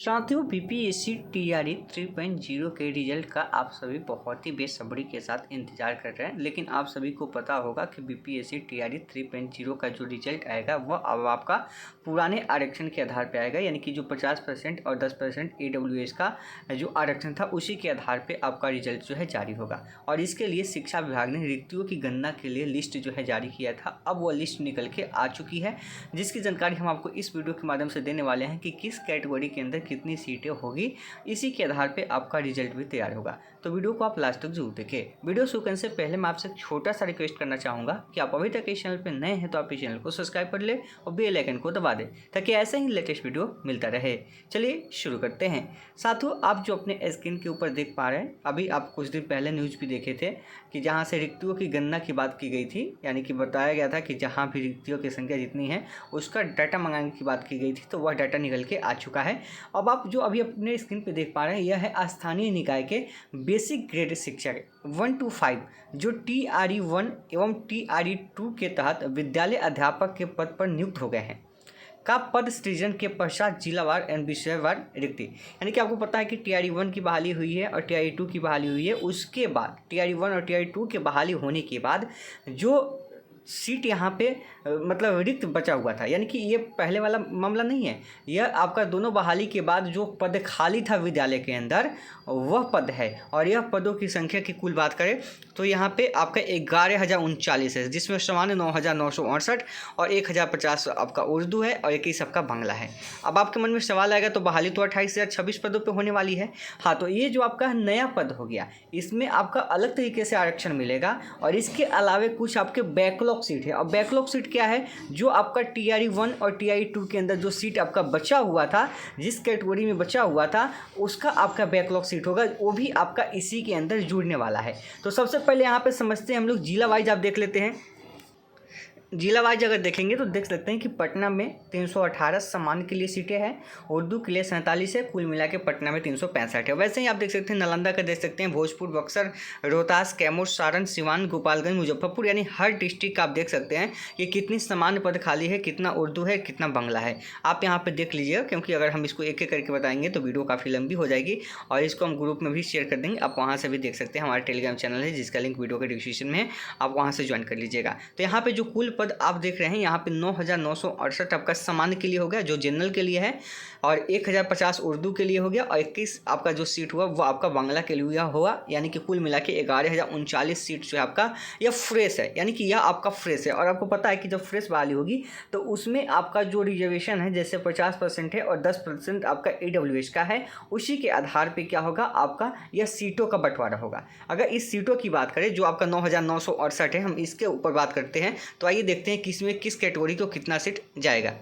साथियों, BPSC TRE 3.0 के result का आप सभी बहुत ही बेसब्री के साथ इंतजार कर रहे हैं। लेकिन आप सभी को पता होगा कि बीपीएससी टीआरई 3.0 का जो रिजल्ट आएगा वह अब आपका पुराने आरक्षण के आधार पर आएगा, यानी कि जो 50% और 10% ईडब्ल्यूएस का जो आरक्षण था उसी के आधार पर आपका रिजल्ट जो है जारी होगा। और इसके लिए शिक्षा विभाग ने रिक्तियों की गणना के लिए लिस्ट जो है जारी किया था। अब वह लिस्ट निकल के आ चुकी है, जिसकी जानकारी हम आपको इस वीडियो के माध्यम से देने वाले हैं कि किस कैटेगरी के अंदर कितनी सीटें होगी। इसी के आधार पे आपका रिजल्ट भी तैयार होगा। तो वीडियो को आप लास्ट तक जरूर देखें। वीडियो शुरू करने से पहले मैं आपसे एक छोटा सा रिक्वेस्ट करना चाहूँगा कि आप अभी तक इस चैनल पर नए हैं तो आप इस चैनल को सब्सक्राइब कर ले और बेल आइकन को दबा दें ताकि ऐसे ही लेटेस्ट वीडियो मिलता रहे। चलिए शुरू करते हैं। साथियों, आप जो अपने स्क्रीन के ऊपर देख पा रहे हैं, अभी आप कुछ दिन पहले न्यूज़ भी देखे थे कि जहाँ से रिक्तियों की गणना की बात की गई थी, यानी कि बताया गया था कि जहाँ भी रिक्तियों की संख्या जितनी है उसका डाटा मंगाने की बात की गई थी, तो वह डाटा निकल के आ चुका है। अब आप जो अभी अपने स्क्रीन पे देख पा रहे हैं, यह है स्थानीय निकाय के बेसिक ग्रेड शिक्षक 1 to 5 जो टीआरई 1 एवं टीआरई 2 के तहत विद्यालय अध्यापक के पद पर नियुक्त हो गए हैं का पद सृजन के पश्चात जिलावार एवं विषयवार रिक्ति, यानी कि आपको पता है कि टीआरई 1 की बहाली हुई है और टीआरई 2 की बहाली हुई है। उसके बाद टीआरई 1 और टीआरई 2 के बहाली होने के बाद जो सीट यहाँ पे मतलब रिक्त बचा हुआ था, यानी कि ये पहले वाला मामला नहीं है, यह आपका दोनों बहाली के बाद जो पद खाली था विद्यालय के अंदर वह पद है। और यह पदों की संख्या की कुल बात करें तो यहाँ पे आपका 11,039 है, जिसमें सामान्य 9,968 और 1,050 आपका उर्दू है और 21 आपका बांग्ला है। अब आपके मन में सवाल आएगा तो बहाली तो 28,026 पदों पे होने वाली है। हाँ, तो ये जो आपका नया पद हो गया, इसमें आपका अलग तरीके से आरक्षण मिलेगा। और इसके अलावा कुछ आपके बैकलॉग सीट है। और बैकलॉग सीट क्या है? जो आपका टीआरई 1 और टीआरई 2 के अंदर जो सीट आपका बचा हुआ था, जिस कैटेगरी में बचा हुआ था, उसका आपका बैकलॉग सीट होगा, वो भी आपका इसी के अंदर जुड़ने वाला है। तो सबसे पहले यहाँ पे समझते हैं हम लोग जिला वाइज। आप देख लेते हैं जिला वाइज अगर देखेंगे तो देख सकते हैं कि पटना में 318 सामान्य के लिए सीटें हैं, उर्दू के लिए 47 है, कुल मिला के पटना में 365 है। वैसे ही आप देख सकते हैं नालंदा का देख सकते हैं, भोजपुर, बक्सर, रोहतास, कैमूर, सारण, सिवान, गोपालगंज, मुजफ्फरपुर, यानी हर डिस्ट्रिक्ट का आप देख सकते हैं कि कितनी सामान्य पद खाली है, कितना उर्दू है, कितना बांग्ला है। आप यहाँ पर देख लीजिएगा, क्योंकि अगर हम इसको एक एक करके बताएंगे तो वीडियो काफ़ी लंबी हो जाएगी। और इसको हम ग्रुप में भी शेयर कर देंगे, आप वहाँ से भी देख सकते हैं। हमारा टेलीग्राम चैनल है जिसका लिंक वीडियो के डिस्क्रिप्शन में है, आप वहाँ से ज्वाइन कर लीजिएगा। तो यहाँ पर जो कुल पद आप देख रहे हैं, यहाँ पे 9,968 आपका सामान्य के लिए हो गया जो जनरल के लिए है, और 1,050 उर्दू के लिए हो गया, और 21 आपका जो सीट हुआ वो आपका बांग्ला के लिए हुआ, यानी कि कुल मिला के 11,039 सीट जो है आपका यह फ्रेश है, यानी कि यह आपका फ्रेश है। और आपको पता है कि जब फ्रेश बहाली होगी तो उसमें आपका जो रिजर्वेशन है, जैसे 50% है और 10% आपका ईडब्ल्यूएस का है, उसी के आधार पर क्या होगा, आपका यह सीटों का बंटवारा होगा। अगर इस सीटों की बात करें जो आपका 9,968 है, हम इसके ऊपर बात करते हैं, तो आइए देखते हैं कि इसमें किस कैटेगरी को कितना सीट जाएगा।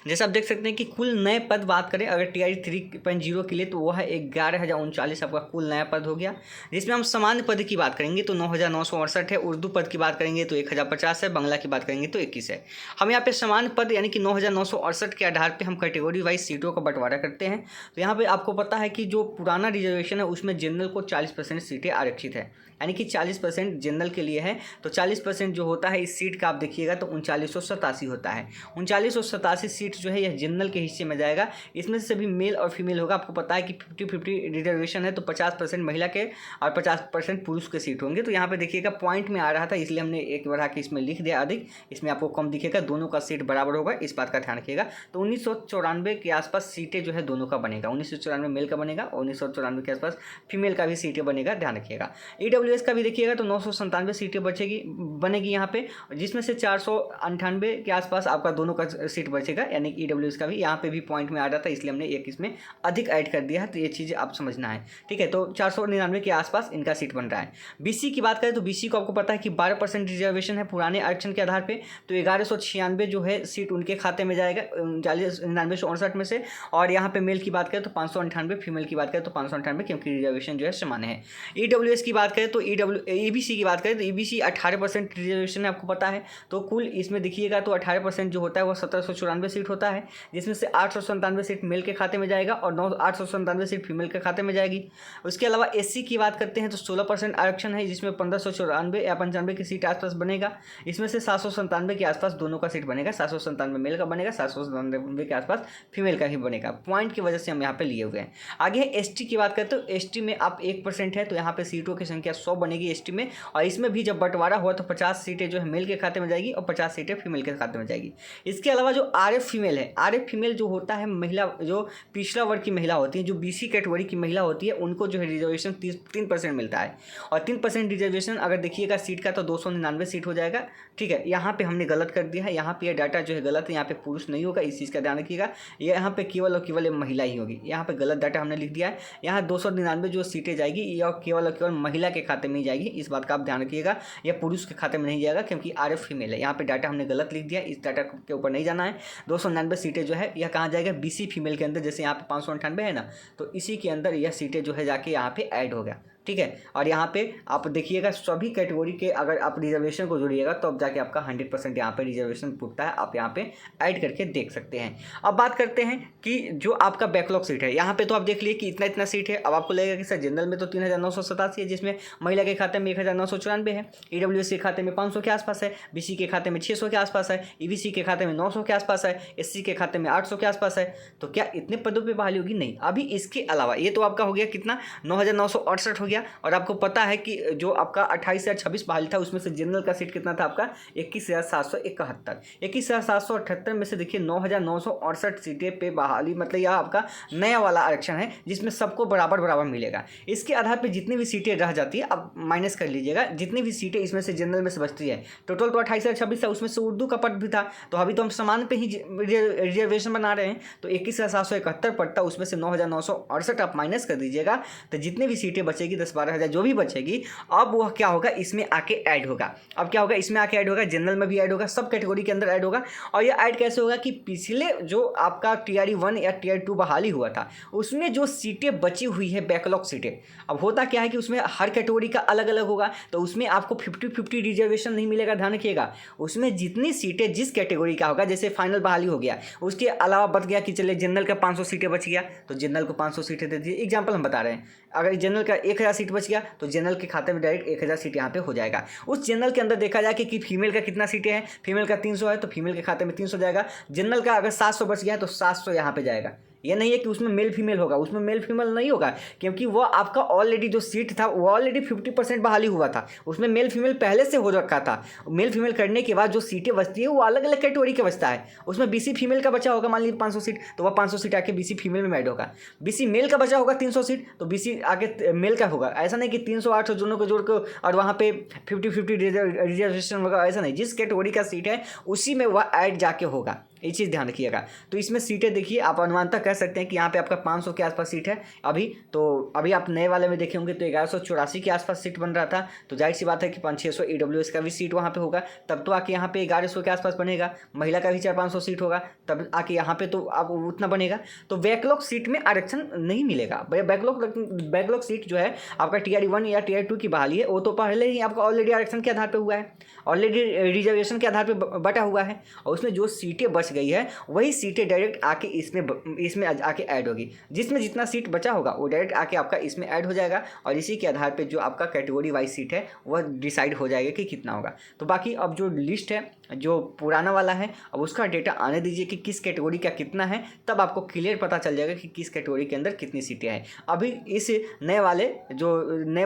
जैसे आप देख सकते हैं कि कुल नए पद बात करें अगर टीआरई 3.0 के लिए तो वह है 11,039 आपका कुल नया पद हो गया। जिसमें हम सामान्य पद की बात करेंगे तो 9,968 है, उर्दू पद की बात करेंगे तो 1,050 है, बांग्ला की बात करेंगे तो 21 है। हम यहाँ पे सामान्य पद यानी कि 9,968 के आधार पर हम कैटेगरी वाइज सीटों का बंटवारा करते हैं। तो यहाँ पर आपको पता है कि जो पुराना रिजर्वेशन है उसमें जनरल को 40% सीटें आरक्षित है, यानी कि 40% जनरल के लिए है। तो 40% जो होता है इस सीट का आप देखिएगा तो 3987 होता है। 3987 सीट जो है यह जनरल के हिस्से में जाएगा। इसमें से सभी मेल और फीमेल होगा। आपको पता है कि 50-50 रिजर्वेशन है, तो 50% महिला के और 50% पुरुष के सीट होंगे। तो यहाँ पे देखिएगा पॉइंट में आ रहा था, इसलिए हमने एक बढ़ा के इसमें लिख दिया अधिक, इसमें आपको कम दिखेगा, दोनों का सीट बराबर होगा, इस बात का ध्यान रखिएगा। तो 1994 के आसपास सीटें जो है दोनों का बनेगा, 1994 मेल का बनेगा और 1994 के आसपास फीमेल का भी सीटें बनेगा, ध्यान रखिएगा। ईडब्ल्यूएस का भी देखिएगा तो 997 सीटें बनेगी यहाँ पे, जिसमें से 498 के आसपास आपका दोनों का सीट बचेगा, यानी कि ईडब्ल्यूएस का भी यहाँ पे भी पॉइंट में आ रहा था, इसलिए हमने एक इसमें अधिक ऐड कर दिया है। तो ये चीज़ आप समझना है, ठीक है। तो 499 के आसपास इनका सीट बन रहा है। बीसी की बात करें तो बीसी को आपको पता है कि 12% रिजर्वेशन है पुराने आरक्षण के आधार पर, तो 1196 जो है सीट उनके खाते में जाएगा 39,968 में से। और यहाँ पे मेल की बात करें तो 598, फीमेल की बात करें तो 598, क्योंकि रिजर्वेशन जो है समान है। ईडब्ल्यूएस की बात करें तो ईबीसी की बात करें तो ईबीसी 18% रिजर्वेशन है, आपको पता है। तो कुल इसमें देखिएगा तो 18% जो होता है वो 1794 897 सीट होता है, जिसमें से 897 सीट मेल के खाते में जाएगा और 897 सीट फीमेल के खाते में जाएगी। उसके अलावा एससी की बात करते हैं तो 16% आरक्षण है, जिसमें 1594 या 95 की सीट आसपास बनेगा। इसमें से 797 के आसपास दोनों का सीट बनेगा, 797 मेल का बनेगा, 797 के आसपास फीमेल का ही बनेगा। पॉइंट की वजह से हम यहाँ पे लिए हुए हैं। आगे है एसटी की बात करते हो, एसटी में आप 1% है तो यहाँ पे सीटों की संख्या 100 बनेगी एसटी में, और इसमें भी जब बंटवारा हुआ तो 50 सीटें जो है मेल के खाते में जाएगी और 50 सीटें फीमेल के खाते में जाएगी। इसके अलावा जो आरएफ फीमेल है, आरएफ फीमेल जो होता है महिला, जो पिछड़ा वर्ग की महिला होती है, जो बीसी कैटेगरी की महिला होती है, उनको जो है रिजर्वेशन 3% मिलता है। और 3% रिजर्वेशन अगर देखिएगा सीट का तो 299 सीट हो जाएगा। ठीक है, यहाँ पे हमने गलत कर दिया है, यहाँ पे ये डाटा जो है गलत है, यहाँ पे पुरुष नहीं होगा, इस चीज़ का ध्यान रखिएगा। यहाँ पे केवल और केवल महिला ही होगी, यहाँ पे गलत डाटा हमने लिख दिया है। यहाँ 299 जो सीटें जाएगी यह केवल और केवल महिला के खाते में ही जाएगी, इस बात का आप ध्यान रखिएगा। यह पुरुष के खाते में नहीं जाएगा क्योंकि आरएफ फीमेल है। यहाँ पे डाटा हमने गलत लिख दिया, इस डाटा के ऊपर नहीं जाना है। 299 सीटें जो है यह कहाँ जाएगा, बीसी फीमेल के अंदर, जैसे यहाँ पे 598 है ना, तो इसी के अंदर यह सीटें जो है जाके यहाँ पे ऐड हो गया। ठीक है, और यहाँ पे आप देखिएगा सभी कैटेगरी के अगर आप रिजर्वेशन को जोड़िएगा तो अब जाके आपका 100% यहाँ पे रिजर्वेशन पुटता है, आप यहाँ पे ऐड करके देख सकते हैं। अब बात करते हैं कि जो आपका बैकलॉग सीट है, यहाँ पे तो आप देख लिए कि इतना इतना सीट है। अब आपको लगेगा कि सर जनरल में तो 3987 है, जिसमें महिला के खाते में 1994 है, ईडब्ल्यूएस के खाते में 500 के आसपास है, बीसी के खाते में 600 के आसपास है, ईबीसी के खाते में 900 के आसपास है, एससी के खाते में 800 के आसपास है। तो क्या इतने पदों पर बहाली होगी? नहीं। अभी इसके अलावा ये तो आपका हो गया कितना, 9968 हो गया। और आपको पता है कि जो आपका 28,026 बहाली था उसमें से जनरल का सीट कितना था आपका, 21,771। 21,778 में से देखिए 9,968 सीटें पे बहाली, मतलब यह आपका नया वाला आरक्षण है जिसमें सबको बराबर बराबर मिलेगा। इसके आधार पर जितनी भी सीटें रह जाती है आप माइनस कर लीजिएगा, जितनी भी सीटें इसमें से जनरल में से बचती है। टोटल तो 28,026 था, उसमें से उर्दू का पद भी था, तो अभी तो हम समान पे ही रिजर्वेशन बना रहे हैं, तो 21,771 पद था, उसमें से 9,968 आप माइनस कर दीजिएगा, तो जितनी भी सीटें बचेगी 10-12 हज़ार जो भी बचेगी, अब वह क्या होगा, इसमें आके ऐड होगा। अब क्या होगा, इसमें आके ऐड होगा, जनरल में भी ऐड होगा, सब कैटेगरी के अंदर ऐड होगा। और यह ऐड कैसे होगा कि पिछले जो आपका टीआरई 1 या टीआरई 2 बहाली हुआ था उसमें जो सीटें बची हुई है बैकलॉग सीटें, अब होता क्या है कि उसमें हर कैटेगरी का अलग अलग होगा, तो उसमें आपको 50-50 रिजर्वेशन नहीं मिलेगा, ध्यान रखिएगा। उसमें जितनी सीटें जिस कैटेगरी का होगा, जैसे फाइनल बहाली हो गया, उसके अलावा बच गया कि चले जनरल का 500 सीटें बच गया तो जनरल को 500 सीटें दे दीजिए। एग्जाम्पल हम बता रहे हैं, अगर जनरल का 1000 सीट बच गया तो जनरल के खाते में डायरेक्ट 1000 सीट यहाँ पे हो जाएगा। उस जनरल के अंदर देखा जाए कि फीमेल का कितना सीटें हैं, फीमेल का 300 है तो फीमेल के खाते में 300 जाएगा। जनरल का अगर 700 बच गया है तो 700 यहाँ पे जाएगा। ये नहीं है कि उसमें मेल फीमेल होगा, उसमें मेल फीमेल नहीं होगा, क्योंकि वो आपका ऑलरेडी जो सीट था वो ऑलरेडी 50% बहाली हुआ था, उसमें मेल फीमेल पहले से हो रखा था। मेल फीमेल करने के बाद जो सीटें बचती है वो अलग अलग कैटेगरी का बचता है। उसमें बीसी फीमेल का बचा होगा मान लीजिए 500 सीट, तो वह 500 सीट आके बीसी फीमेल में ऐड होगा। बीसी मेल का बचा होगा 300 सीट तो बीसी आके मेल का होगा। ऐसा नहीं कि 300-800 दोनों को जोड़ के और वहाँ पे 50-50 रिजर्वेशन होगा, ऐसा नहीं। जिस कैटेगरी का सीट है उसी में वह ऐड जाके होगा, ये चीज़ ध्यान रखिएगा। तो इसमें सीटें देखिए आप अनुमानता कह सकते हैं कि यहाँ पे आपका 500 के आसपास सीट है अभी। तो अभी आप नए वाले में देखे होंगे तो 1184 के आसपास सीट बन रहा था, तो जाहिर सी बात है कि 500-600 ईडब्ल्यूएस का भी सीट वहाँ पे होगा, तब तो आके यहाँ पे 1100 के आसपास बनेगा। महिला का भी 400-500 सीट होगा, तब आके यहाँ पे तो आप उतना बनेगा। तो बैकलॉग सीट में आरक्षण नहीं मिलेगा। बैकलॉग सीट जो है आपका टीआरई 1 या टीआरई 2 की बहाली है, वो तो पहले ही आपका ऑलरेडी आरक्षण के आधार पर हुआ है, ऑलरेडी रिजर्वेशन के आधार पर बटा हुआ है, और उसमें जो सीटें बच गई है वही सीटें डायरेक्ट आके इसमें आके ऐड होगी। जिसमें जितना सीट बचा होगा वो डायरेक्ट आके आपका इसमें ऐड हो जाएगा, और इसी के आधार पे जो आपका कैटेगरी वाइज सीट है वह डिसाइड हो जाएगा कि कितना होगा। तो बाकी अब जो लिस्ट है जो पुराना वाला है अब उसका डेटा आने दीजिए कि किस कैटेगरी का कितना है, तब आपको क्लियर पता चल जाएगा कि किस कैटेगरी के अंदर कितनी सीटें हैं। अभी इस नए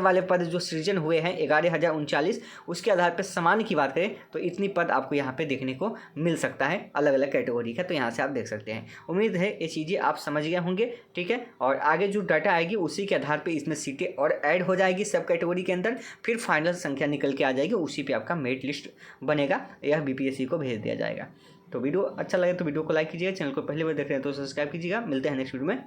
वाले पद जो सृजन हुए हैं 11,039, उसके आधार पर समान की बात करें तो इतनी पद आपको यहाँ पे देखने को मिल सकता है अलग अलग कैटेगरी का। तो यहाँ से आप देख सकते हैं। उम्मीद है ये चीज़ें आप समझ गए होंगे, ठीक है। और आगे जो डाटा आएगी उसी के आधार पे इसमें सीटें और ऐड हो जाएगी सब कैटेगरी के अंदर, फिर फाइनल संख्या निकल के आ जाएगी, उसी पे आपका मेरिट लिस्ट बनेगा, यह बीपीएससी को भेज दिया जाएगा। तो वीडियो अच्छा लगे तो वीडियो को लाइक कीजिएगा, चैनल को पहली बार देख रहे हैं तो सब्सक्राइब कीजिएगा। मिलते हैं नेक्स्ट वीडियो में।